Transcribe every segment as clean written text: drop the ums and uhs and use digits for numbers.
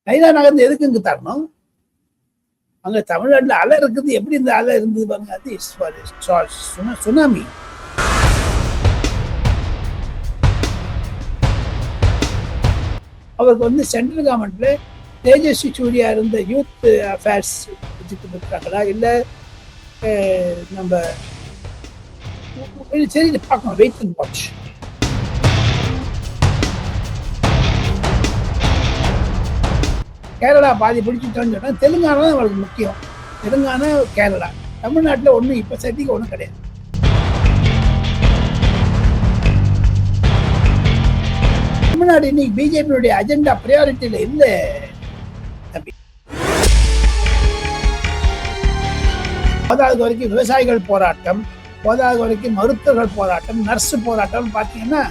நைனா நகர்ந்து எதுக்குங்க தரணும்? அங்க தமிழ்நாட்டுல அலை இருக்குது. எப்படி இந்த அலை இருந்தது பாருங்க. அது சுனாமி. அவருக்கு சென்ட்ரல் கவர்மெண்ட்ல தேஜஸ்வி சூர்யா இருந்த யூத் அஃபேர்ஸ் வச்சுட்டு இருக்காங்களா, இல்ல நம்ம சரி பார்க்கணும். Wait and watch. கேரளா பாதி பிடிச்சிட்டோன்னு சொன்னா தெலுங்கானா தான் அவளுக்கு முக்கியம். தெலுங்கானா, கேரளா. தமிழ்நாட்டில் ஒன்றும் இப்போ சட்டிக்கு ஒன்றும் கிடையாது. தமிழ்நாடு இன்னைக்கு பிஜேபியுடைய அஜெண்டா பிரியாரிட்டியில இல்லை தம்பி. போதாது வரைக்கும் விவசாயிகள் போராட்டம், போதாது வரைக்கும் மருத்துவர்கள் போராட்டம், நர்ஸ் போராட்டம் பார்த்தீங்கன்னா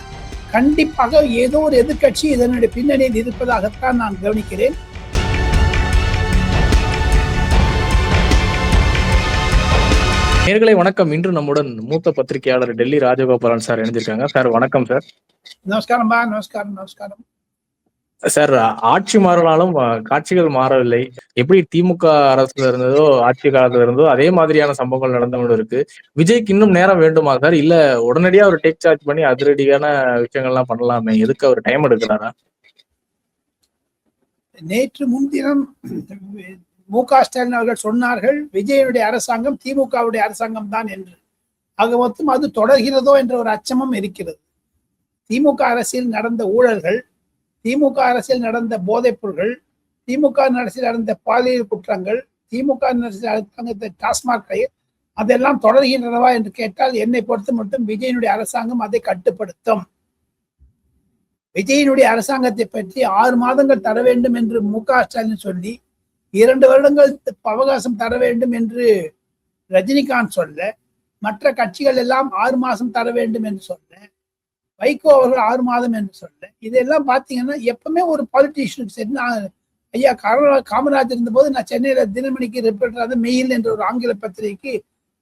கண்டிப்பாக ஏதோ ஒரு எதிர்கட்சி இதனுடைய பின்னணியில் இருப்பதாகத்தான் நான் கவனிக்கிறேன். நேயர்களே வணக்கம். இன்று நம்முடன் மூத்த பத்திரிகையாளர் டெல்லி ராஜகோபாலன் சார் இணைஞ்சிருக்காங்க. சார் வணக்கம் சார். நமஸ்காரம்பா. நமஸ்காரம் சார். ஆட்சி மாறினாலும் காட்சிகள் மாறவில்லை. எப்படி திமுக அரசுல இருந்ததோ, ஆட்சி காலத்துல இருந்தோ அதே மாதிரியான சம்பவங்கள் நடந்து கொண்டு இருக்கு. விஜய்க்கு இன்னும் நேரம் வேண்டுமா சார்? இல்ல உடனடியா அவர் டேக் சார்ஜ் பண்ணி அதிரடியான விஷயங்கள்லாம் பண்ணலாமே, எதுக்கு அவர் டைம் எடுக்கிறாரா? நேற்று முன்தினம் மு.க. ஸ்டாலின் அவர்கள் சொன்னார்கள், விஜயனுடைய அரசாங்கம் திமுகவுடைய அரசாங்கம் தான் என்று. ஆக மொத்தம் அது தொடர்கிறதோ என்ற ஒரு அச்சமும் இருக்கிறது. திமுக அரசியல் நடந்த ஊழல்கள், திமுக அரசியல் நடந்த போதைப் பொருள்கள், திமுக அரசியல் நடந்த பாலியல் குற்றங்கள், திமுக அரசியல் டாஸ்மாக் அதெல்லாம் தொடர்கின்றனவா என்று கேட்டால் என்னை பொறுத்த மட்டும் விஜயனுடைய அரசாங்கம் அதை கட்டுப்படுத்தும். விஜயனுடைய அரசாங்கத்தை பற்றி 6 மாதங்கள் தர வேண்டும் என்று மு.க. ஸ்டாலின் சொல்லி 2 வருடங்கள் அவகாசம் தர வேண்டும் என்று ரஜினிகாந்த் சொல்ல, மற்ற கட்சிகள் எல்லாம் 6 மாதம் தர வேண்டும் என்று சொல்ல, வைகோ அவர்கள் 6 மாதம் என்று சொல்ல, இதெல்லாம் பார்த்தீங்கன்னா எப்பவுமே ஒரு பாலிட்டிஷியனுக்கு சரி. நான் ஐயா காமராஜர் இருந்தபோது நான் சென்னையில தினமணிக்கு ரிப்போர்ட்டர் மெயில் என்ற ஒரு ஆங்கில பத்திரிகைக்கு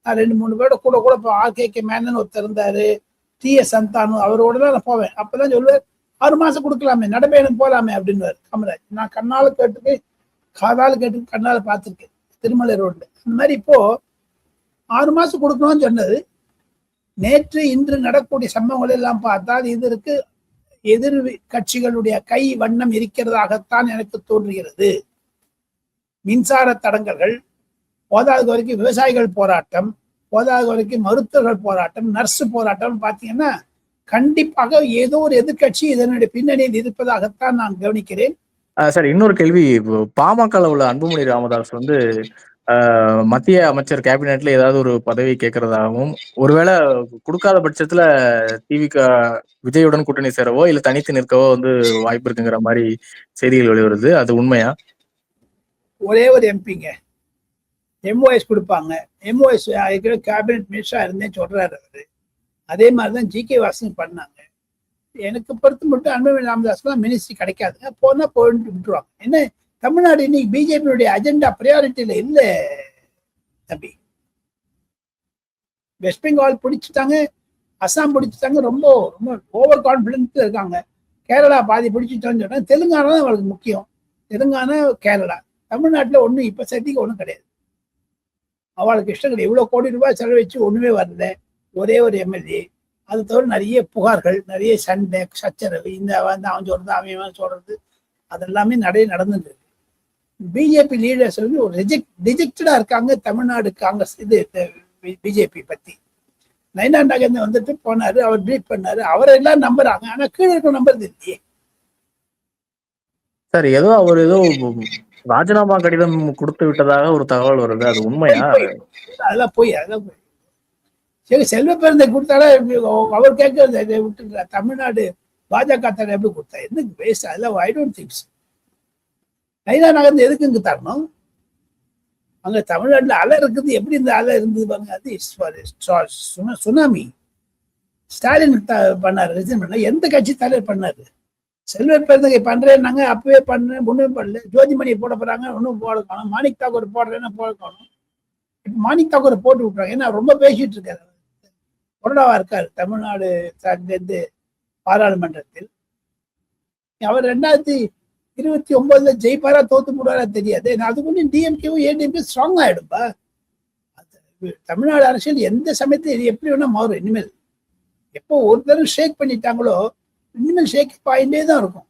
நான் 2-3 பேரோட கூட ஆர்கே மேனன் ஒருத்தர் இருந்தாரு, டி.எஸ். சந்தானு, அவரோட தான் நான் போவேன். அப்பதான் சொல்லுவார், 6 மாசம் கொடுக்கலாமே, நடைபயணம் போலாமே அப்படின்னு காமராஜ். நான் கண்ணால கேட்டு காதால கேட்டு கண்ணால பார்த்துருக்கேன் திருமலை ரோட்ல. அந்த மாதிரி இப்போ 6 மாசம் கொடுக்கணும்னு சொன்னது. நேற்று இன்று நடக்கக்கூடிய சம்பவங்கள் எல்லாம் பார்த்தால் இதற்கு எதிர் கட்சிகளுடைய கை வண்ணம் இருக்கிறதாகத்தான் எனக்கு தோன்றுகிறது. மின்சார தடங்கல்கள், போதாது வரைக்கும் விவசாயிகள் போராட்டம், போதாது வரைக்கும் மருத்துவர்கள் போராட்டம், நர்ஸ் போராட்டம் பார்த்தீங்கன்னா கண்டிப்பாக ஏதோ ஒரு எதிர்கட்சி இதனுடைய பின்னணியில் இருப்பதாகத்தான் நான் கவனிக்கிறேன். சார், இன்னொரு கேள்வி. பாமகல உள்ள அன்புமணி ராமதாஸ் மத்திய அமைச்சர் கேபினெட்ல ஏதாவது ஒரு பதவி கேட்கறதாகவும், ஒருவேளை கொடுக்காத பட்சத்துல திமுக விஜயுடன் கூட்டணி சேரவோ இல்ல தனித்து நிற்கவோ வாய்ப்பு இருக்குங்கிற மாதிரி செய்திகள் வெளிவருது. அது உண்மையா? ஒரே ஒரு எம்பிங்க எம்ஓஎஸ் கொடுப்பாங்க. எம்ஓஎஸ் கேபினெட் மினிஸ்டரா இருந்தேன்னு சொல்றாரு அவரு. அதே மாதிரிதான் ஜி.கே. வாசன் பண்ணாங்க. எனக்கு பொறுத்து மட்டும் அன்புமணி ராமதாஸ்லாம் மினிஸ்ட்ரி கிடைக்காதுங்க, போனா போயிட்டு விட்டுருவாங்க. என்ன தமிழ்நாடு இன்னைக்கு பிஜேபியுடைய அஜெண்டா பிரியாரிட்டியில இல்லை தம்பி. வெஸ்ட் பெங்கால் பிடிச்சிட்டாங்க, அசாம் பிடிச்சிட்டாங்க, ரொம்ப ரொம்ப ஓவர் கான்பிடன்ஸ்ல இருக்காங்க. கேரளா பாதி பிடிச்சிட்டோன்னு சொன்னா தெலுங்கானா தான் அவளுக்கு முக்கியம். தெலுங்கானா, கேரளா. தமிழ்நாட்டில் ஒன்றும் இப்போ சட்டிக்கு ஒன்றும் கிடையாது. அவளுக்கு இஷ்டம் கிடையாது. இவ்வளோ கோடி ரூபாய் செலவழிச்சு ஒண்ணுமே வரல. ஒரே ஒரு எம்எல்ஏ. அது தவிர நிறைய புகார்கள், நிறைய சண்டை சச்சரவு, இந்த அவன் சொல்றது அவன் சொல்றது அதெல்லாமே நடந்துட்டு இருக்கு. பிஜேபி லீடர்ஸ் ஒரு ரிஜெக்டடா இருக்காங்க தமிழ்நாடு காங்கிரஸ் பிஜேபி பத்தி. நைனா நகர்ந்து போனாரு, அவர் ட்வீட் பண்ணாரு, அவரெல்லாம் நம்புறாங்க. ஆனா கீழே இருக்க நம்புறது இல்லையே சார். அவர் ஏதோ ராஜினாமா கடிதம் கொடுத்து விட்டதாக ஒரு தகவல் வருது. அது உண்மையா? அதெல்லாம் போய் சரி, செல்வ பெருந்தை கொடுத்தாரா? அவர் கேட்கறது விட்டு தமிழ்நாடு பாஜக தர எப்படி கொடுத்தா? எதுக்கு வேஸ்ட்? அதெல்லாம் ஐ டோன்ட் திங்க். நைனா நகர்ந்து எதுக்குங்க தரணும்? அங்க தமிழ்நாட்டுல அலை இருக்குது. எப்படி இந்த அலை இருந்தது பாருங்க. அது சுனாமி. ஸ்டாலின் பண்ணாரு, ரிசைன் பண்ண. எந்த கட்சி தலைவர் பண்ணாரு? செல்வ பெருந்தகை பண்றேன்னாங்க, அப்பவே பண்ண ஒண்ணுமே பண்ணல. ஜோதிமணியை போட போறாங்க, ஒன்றும் போட காணும். மாணிக் தாக்கூர் போடுறேன்னா போட காணும். மாணிக் தாக்கூரை போட்டு விட்டுறாங்க. ஏன்னா ரொம்ப பேசிட்டு இருக்காரு, கொரோனாவா இருக்காரு தமிழ்நாடு பாராளுமன்றத்தில். அவர் 29 ஜெயிப்பாரா தோத்து போடுவாரா தெரியாது. அதுக்குள்ள டிஎம்கேவும் ஏடிஎம்கே ஸ்ட்ராங் ஆயிடும்பா. தமிழ்நாடு அரசியல் எந்த சமயத்துல இது எப்படி வேணா மாறும். இனிமேல் எப்போ ஒரு தடவை ஷேக் பண்ணிட்டாங்களோ இனிமேல் ஷேக் பாயிண்டே தான் இருக்கும்.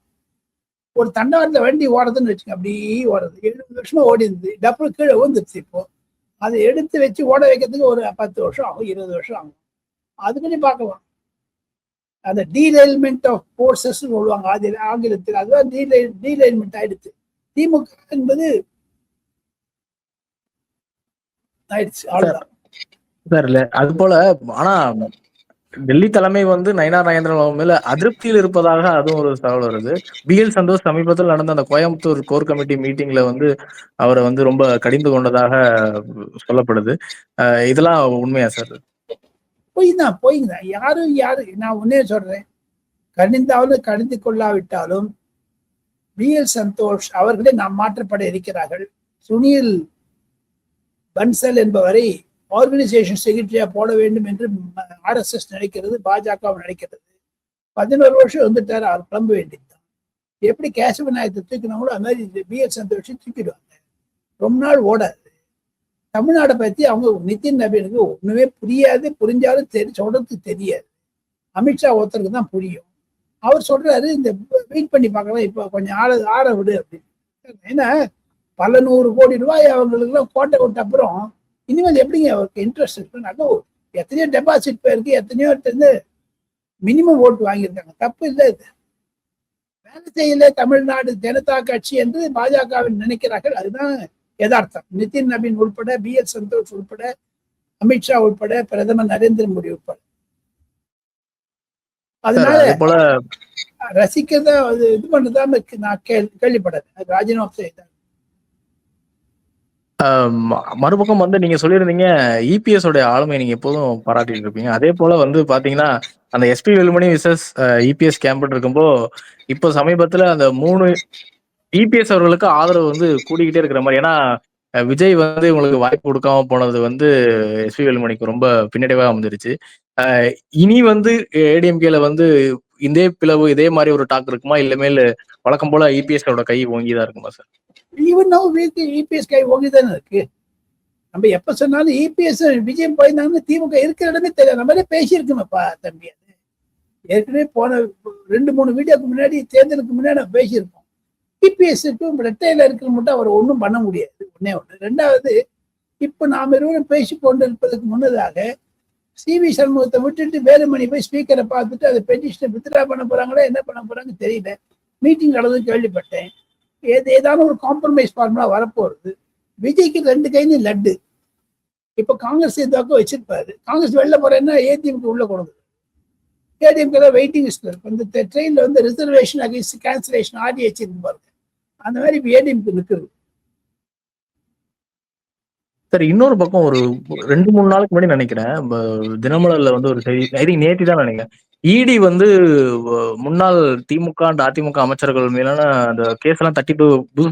ஒரு தண்டவாளத்துல வண்டி ஓடுறதுன்னு வச்சுங்க, அப்படியே ஓடுறது 70 வருஷமா ஓடி இருந்தது, டப்பு கீழே விழுந்துருச்சு. இப்போ அதை எடுத்து வச்சு ஓட வைக்கிறதுக்கு ஒரு 10 வருஷம் ஆகும், 20 வருஷம் ஆகும். அதுக்குன்னு பார்க்கலாம். அந்த டீலைன்மெண்ட் ஆஃப் போர்சஸ் சொல்லுவாங்க ஆங்கிலத்தில். அதுதான் டீலைன்மெண்ட் ஆயிடுச்சு. திமுக என்பது ஆயிடுச்சு, அவ்வளவுதான். சார் இல்ல அது போல. ஆனா டெல்லி தலைமை வந்து நயினார் நாகேந்திரன் மேல அதிருப்தியில் இருப்பதாக அதுவும் ஒரு தகவல் வருது. BL சந்தோஷ் சமீபத்தில் நடந்த அந்த கோயம்புத்தூர் கோர் கமிட்டி மீட்டிங்ல வந்து அவரை வந்து ரொம்ப கடிந்து கொண்டதாக சொல்லப்படுது. இதெல்லாம் உண்மையா சார்? போய்தான் யாரு நான் ஒன்னே சொல்றேன், கணிந்தாலும் கணிந்து கொள்ளாவிட்டாலும் BL சந்தோஷ் அவர்களே நாம் மாற்றப்பட இருக்கிறார்கள். சுனில் பன்சல் என்பவரை ஆர்கனைசேஷன் செக்ரட்டரியா போட வேண்டும் என்று RSS நினைக்கிறது, பாஜக நினைக்கிறது. 11 வருஷம் வந்துட்டாரு, அவர் கிளம்ப வேண்டியதுதான். எப்படி கேசவ நாயத்தை தூக்கினாங்களோ அது மாதிரி BL சந்தோஷ் தூக்கிடுவாங்க. ரொம்ப நாள் ஓடாது. தமிழ்நாடை பத்தி அவங்க நிதின் நபீனுக்கு ஒண்ணுமே புரியாது, புரிஞ்சாலும் சொல்றதுக்கு தெரியாது. அமித்ஷா ஒருத்தருக்கு தான் புரியும். அவர் சொல்றாரு இந்த வெயிட் பண்ணி பார்க்கலாம், இப்ப கொஞ்சம் ஆற விடு அப்படின்னு. ஏன்னா பல 100 கோடி ரூபாய் அவங்களுக்கு எல்லாம் கோட்டை விட்ட அப்புறம் இனிமேல் எப்படிங்க அவருக்கு இன்ட்ரெஸ்ட் இருக்கு? நல்ல எத்தனையோ டெபாசிட் போயிருக்கு, எத்தனையோ மினிமம் ஓட்டு வாங்கியிருக்காங்க, தப்பு இல்லை. இது வேலை செய்யல தமிழ்நாடு ஜனதா கட்சி என்று பாஜகவில் நினைக்கிறார்கள். அதுதான் யதார்த்தம். நிதின் நபீன் உட்பட, BL சந்தோஷ் உட்பட, அமித்ஷா உட்பட, பிரதமர் நரேந்திர மோடி உட்பட. அதனால ரசிக்கிறதா இது பண்றதா நான் கேள்விப்படாது. ராஜினாமா செய்தார். மறுபக்கம் வந்து நீங்க சொல்லியிருந்தீங்க EPS உடைய ஆளுமை நீங்க எப்போதும் பாராட்டிட்டு இருப்பீங்க. அதே போல வந்து பாத்தீங்கன்னா அந்த SP Velumani versus EPS campaign இருக்கும்போ இப்போ சமீபத்துல அந்த 3 EPS அவர்களுக்கு ஆதரவு வந்து கூடிக்கிட்டே இருக்கிற மாதிரி. ஏன்னா விஜய் வந்து இவங்களுக்கு வாய்ப்பு கொடுக்காம போனது வந்து SP வேலுமணிக்கு ரொம்ப பின்னடைவா அமைஞ்சிருச்சு. இனி வந்து ADMKல வந்து இதே பிளவு இதே மாதிரி ஒரு டாக் இருக்குமா, இல்லமேல் வழக்கம் போல EPS கை ஓங்கிதான் இருக்குமா சார்? ஈவன் நோ EPS கை ஓங்கிதானே இருக்கு. நம்ம எப்ப சொன்னாலும் EPS விஜயம் போயிருந்தாங்கன்னு திமுக இருக்கிற இடமே தெரியாது. நம்மளே பேசியிருக்கோமப்பா தம்பி. அது ஏற்கனவே போன 2-3 வீடியோக்கு முன்னாடி, தேர்தலுக்கு முன்னாடி நம்ம பேசியிருக்கோம். EPS-க்கும் ரெட்டையில இருக்கிற மட்டும் அவர் ஒன்றும் பண்ண முடியாது. ஒண்ணு. ரெண்டாவது, இப்ப நாம் இருவரும் பேசி கொண்டிருப்பதற்கு முன்னதாக CV சண்முகத்தை விட்டுட்டு வேலுமணி போய் ஸ்பீக்கரை பார்த்துட்டு அதை பெட்டிஷனை வித்ட்ரா பண்ண போறாங்களா, என்ன பண்ண போறாங்க தெரியல. மீட்டிங் நடந்து கேள்விப்பட்டேன். ஏதாவது ஒரு காம்ப்ரமைஸ் ஃபார்முலா வரப்போறது. விஜய்க்கு 2 கையிலும் லட்டு. இப்ப காங்கிரஸ் எதுவாக்க வச்சிருப்பாரு. காங்கிரஸ் வெளில போறேன்னா ADMK உள்ள கொடுக்குது. ADMK வெயிட்டிங் லிஸ்ட்ல இருக்கு. இந்த ட்ரெயின்ல வந்து ரிசர்வேஷன் அகைன்ஸ்ட் கேன்சலேஷன் RDH பாருங்க. அந்த மாதிரி ADMK நிற்குது. சரி, இன்னொரு பக்கம் ஒரு 2-3 நாளுக்கு முன்னாடி நினைக்கிறேன், தினமலர்ல வந்து ஒரு செய்தி, நேத்தி தான் நினைக்கிறேன், ED வந்து முன்னாள் திமுக அண்ட் அதிமுக அமைச்சர்கள் மேலான அந்த கேஸ் எல்லாம்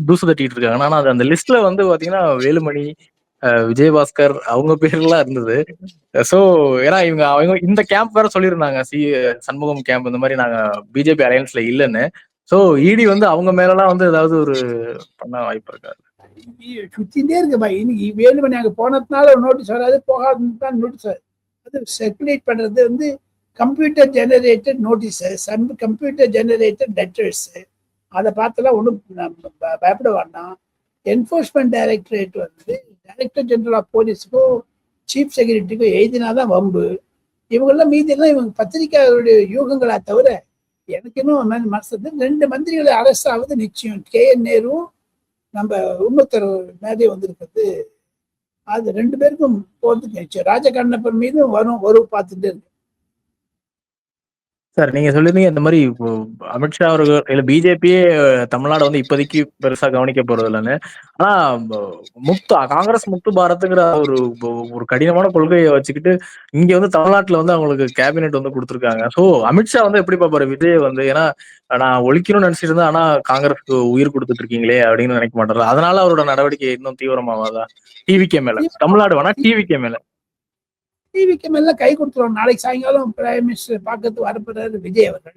தூசு தட்டிட்டு இருக்காங்க. ஆனா அந்த லிஸ்ட்ல வந்து பாத்தீங்கன்னா வேலுமணி, விஜயபாஸ்கர் அவங்க பேர்லாம் இருந்தது. சோ ஏன்னா அவங்க இந்த கேம்ப் வேற சொல்லியிருந்தாங்க, சண்முகம் கேம்ப் இந்த மாதிரி நாங்க பிஜேபி அலையன்ஸ்ல இல்லைன்னு. சோ ED வந்து அவங்க மேலலாம் வந்து ஏதாவது ஒரு பண்ண வாய்ப்பு இருக்காது? சுத்திட்டே இருக்குப்பா. இன்னைக்கு வேலுமணி அங்க போனதுனால நோட்டீஸ் வராது, போகாதுன்னு நோட்டீஸ் வராது. அது சர்க்குலேட் பண்றது வந்து computer generated notices and computer generated letters. அதை பார்த்தெல்லாம் ஒன்றும் பயப்பட வேண்டாம். என்ஃபோர்ஸ்மெண்ட் டைரக்டரேட் வந்து டைரக்டர் ஜெனரல் ஆஃப் போலீஸுக்கும் சீஃப் செக்ரட்டரிக்கும் எழுதினாதான் வம்பு. இவங்கெல்லாம் மீதியெல்லாம் இவங்க பத்திரிகையாளருடைய யூகங்களா தவிர எனக்கு இன்னும் மனசு 2 மந்திரிகளை அரசு ஆகுது நிச்சயம். KN நேரு நம்ம இன்னொருத்தர் மேலே வந்திருக்கிறது, அது 2 பேருக்கும் போறதுக்கு நிச்சயம். ராஜகண்ணப்பன் மீதும் வரும் பார்த்துட்டு இருக்கு. சார் நீங்க சொல்லிருந்தீங்க இந்த மாதிரி அமித்ஷா அவர்கள் இல்ல பிஜேபியே தமிழ்நாடு வந்து இப்போதைக்கு பெருசா கவனிக்க போறது இல்லைன்னு. ஆனா காங்கிரஸ் முக்து பாரத்ங்கிற ஒரு கடினமான கொள்கையை வச்சுக்கிட்டு இங்க வந்து தமிழ்நாட்டுல வந்து அவங்களுக்கு கேபினெட் வந்து கொடுத்துருக்காங்க. சோ அமித்ஷா வந்து எப்படி பாப்பாரு விஜய் வந்து? ஏன்னா நான் ஒழிக்கணும்னு நினைச்சிட்டு இருந்தேன், ஆனா காங்கிரஸ்க்கு உயிர் கொடுத்துட்டு இருக்கீங்களே அப்படின்னு நினைக்க மாட்டாரு. அதனால அவரோட நடவடிக்கை இன்னும் தீவிரமாவாதா? TVK மேல, தமிழ்நாடு வேணா TVK மேல மேல கை கொடுத்துருவோம். நாளைக்கு சாயங்காலம் பிரைம் மினிஸ்டர் பார்க்கறதுக்கு வரப்படுறாரு விஜய் அவர்கள்.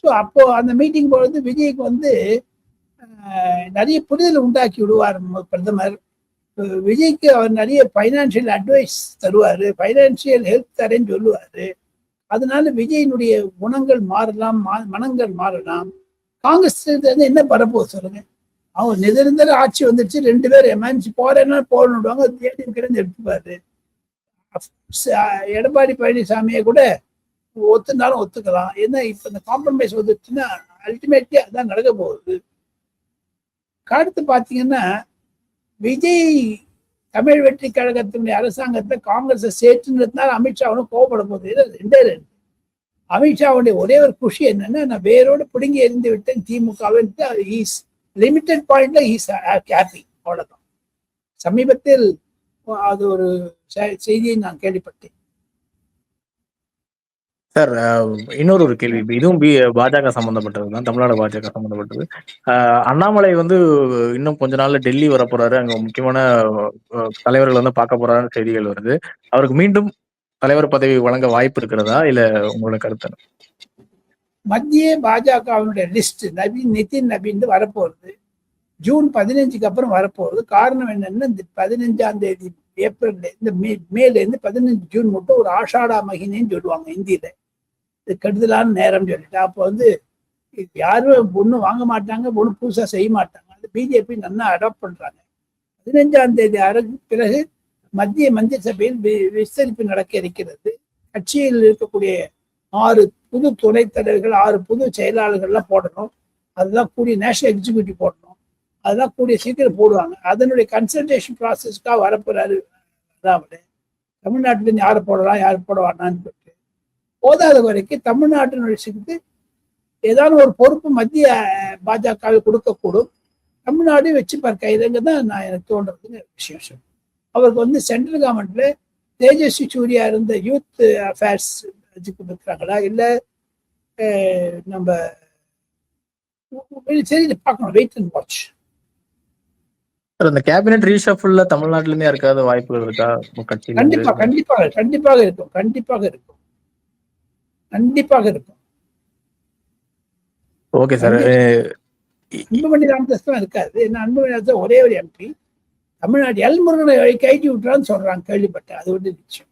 ஸோ அப்போ அந்த மீட்டிங் போகிறது விஜய்க்கு வந்து நிறைய புரிதல் உண்டாக்கி விடுவார் பிரதமர். விஜய்க்கு அவர் நிறைய பைனான்சியல் அட்வைஸ் தருவாரு, பைனான்சியல் ஹெல்ப் தரேன்னு சொல்லுவாரு. அதனால விஜயினுடைய குணங்கள் மாறலாம், மனங்கள் மாறலாம். காங்கிரஸ் என்ன பரப்போது சொல்லுங்க? அவங்க நிரந்தர ஆட்சி வந்துருச்சு, 2 பேர் எமர்ஜென்சி போறேன்னா போடணுடுவாங்க, தேடி இருக்கிறது எடுத்துப்பாரு. எடப்பாடி பழனிசாமியை கூட ஒத்துனாலும் ஒத்துக்கலாம். ஏன்னா இப்ப இந்த காம்ப்ரமைஸ் வந்துருச்சுன்னா அல்டிமேட்லி அதான் நடக்க போகுது. அடுத்து பாத்தீங்கன்னா, விஜய் தமிழ் வெற்றி கழகத்தினுடைய அரசாங்கத்தை காங்கிரஸை சேர்த்துன்றதுனால அமித்ஷாவும் கோவப்பட போகுது. 2 அமித்ஷாவுடைய ஒரே ஒரு குஷி என்னன்னா, நான் வேரோடு பிடுங்கி எறிந்து விட்டேன் திமுகவை. லிமிட்டட் பாயிண்ட்ல ஹாப்பி, அவ்வளவுதான். சமீபத்தில் அது ஒரு செய்தியை நான் கேள்விப்பட்டேன். சார், இன்னொரு கேள்வி. இதுவும் பாஜக சம்பந்தப்பட்டது தான், தமிழ்நாடு பாஜக சம்பந்தப்பட்டது. அண்ணாமலை வந்து இன்னும் கொஞ்ச நாள்ல டெல்லி வர போறாரு, அங்க முக்கியமான தலைவர்கள் வந்து பார்க்க போறாருன்னு செய்திகள் வருது. அவருக்கு மீண்டும் தலைவர் பதவி வழங்க வாய்ப்பு இருக்கிறதா, இல்ல உங்களோட கருத்து? மத்திய பாஜகவினுடைய லிஸ்ட் நிதின் நபீன் வரப்போகுது. ஜூன் 15க்கு அப்புறம் வரப்போகுது. காரணம் என்னன்னா, இந்த 15ஆம் தேதி ஏப்ரல்ல இந்த மேல இருந்து 15 ஜூன் மட்டும் ஒரு ஆஷாடா மகினேன்னு சொல்லுவாங்க ஹிந்தியில. இது கெடுதலான நேரம் சொல்லிட்டு, அப்போ வந்து யாரும் ஒன்றும் வாங்க மாட்டாங்க, ஒன்றும் புதுசா செய்ய மாட்டாங்க. அது பிஜேபி நல்லா அடாப்ட் பண்றாங்க. 15ஆம் தேதி பிறகு மத்திய மந்திரி சபையில் விஸ்தரிப்பு நடக்க இருக்கிறது. கட்சியில் இருக்கக்கூடிய 6 புது துணைத் தலைவர்கள், 6 புது செயலாளர்கள்லாம் போடணும். அதெல்லாம் கூடிய நேஷனல் எக்ஸிக்யூட்டிவ் போடணும். அதெல்லாம் கூடிய சீக்கிரம் போடுவாங்க. அதனுடைய கன்சல்டேஷன் ப்ராசஸ்க்காக வரப்போறாரு. அதாவது தமிழ்நாட்டிலேருந்து யாரை போடலாம், யார் போட வேண்டாம்னு சொல்லிட்டு போதாத வரைக்கும் தமிழ்நாட்டினுடைய சேர்த்து ஏதாவது ஒரு பொறுப்பு மத்திய பாஜகவை கொடுக்கக்கூடும். தமிழ்நாடு வச்சு கையிலங்க தான் நான் எனக்கு தோன்றதுன்னு விஷயம். அவருக்கு வந்து சென்ட்ரல் கவர்மெண்ட்ல தேஜஸ்வி சூர்யா இருந்த யூத் அஃபேர்ஸ் இருக்கிறாங்களா, இல்லை நம்ம சரி பார்க்கணும், வெயிட் அண்ட் வாட்ச். இந்த கேபினெட் ரீஷஃபிள்ல தமிழ்நாட்டில இருந்து யாருக்காவது வாய்ப்புகள் இருக்கா? கண்டிப்பாக இருக்கும். Okay sir. அன்புமணி ராமதாஸ் தான் இருக்காது. ஏன்னா அன்புமணி ராமதாஸ் ஒரே ஒரு எம்பி. தமிழ்நாடு எல் முருகனை கைட்டி விட்டுறான்னு சொல்றாங்க, கேள்விப்பட்டேன். அது வந்து நிச்சயம்.